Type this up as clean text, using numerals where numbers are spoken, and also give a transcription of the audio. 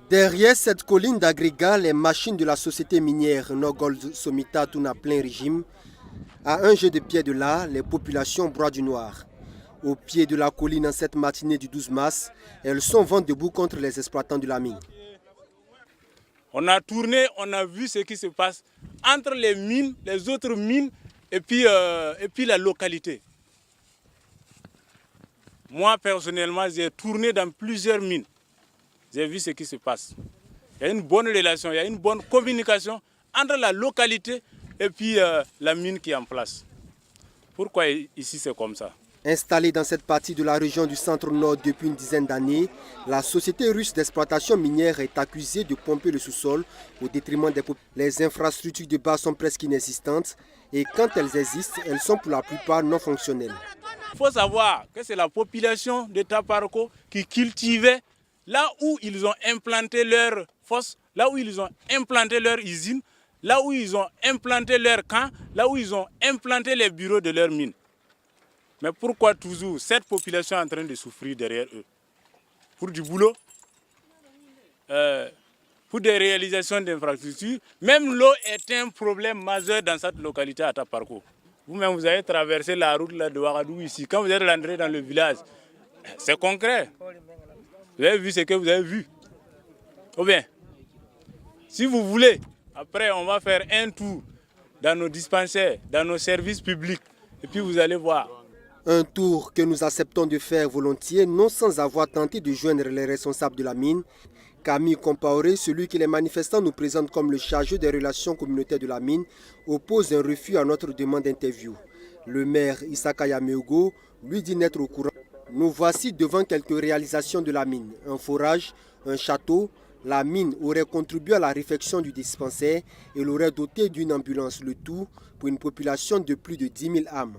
Derrière cette colline d'agrégat, les machines de la société minière Nogold Somita tournent à plein régime. À un jet de pied de là, les populations broient du noir. Au pied de la colline en cette matinée du 12 mars, elles sont vent debout contre les exploitants de la mine. On a tourné, on a vu ce qui se passe entre les mines, les autres mines et puis la localité. Moi personnellement, j'ai tourné dans plusieurs mines. J'ai vu ce qui se passe. Il y a une bonne relation, il y a une bonne communication entre la localité et puis la mine qui est en place. Pourquoi ici c'est comme ça? Installée dans cette partie de la région du centre-nord depuis une dizaine d'années, la société russe d'exploitation minière est accusée de pomper le sous-sol au détriment des populations. Les infrastructures de base sont presque inexistantes et quand elles existent, elles sont pour la plupart non fonctionnelles. Il faut savoir que c'est la population de Taparko qui cultivait là où ils ont implanté leurs fosses, là où ils ont implanté leur usine, là où ils ont implanté leur camp, là où ils ont implanté les bureaux de leurs mines. Mais pourquoi toujours cette population est en train de souffrir derrière eux? Pour du boulot, pour des réalisations d'infrastructures. Même l'eau est un problème majeur dans cette localité à Taparko. Vous-même, vous avez traversé la route là de Ouagadougou ici. Quand vous êtes rentré dans le village, c'est concret. Vous avez vu ce que vous avez vu. Ou bien, si vous voulez, après on va faire un tour dans nos dispensaires, dans nos services publics. Et puis vous allez voir. Un tour que nous acceptons de faire volontiers, non sans avoir tenté de joindre les responsables de la mine. Camille Compaoré, celui que les manifestants nous présentent comme le chargé des relations communautaires de la mine, oppose un refus à notre demande d'interview. Le maire Issaka Yameogo lui dit n'être au courant. Nous voici devant quelques réalisations de la mine. Un forage, un château. La mine aurait contribué à la réfection du dispensaire et l'aurait doté d'une ambulance, le tout pour une population de plus de 10 000 âmes.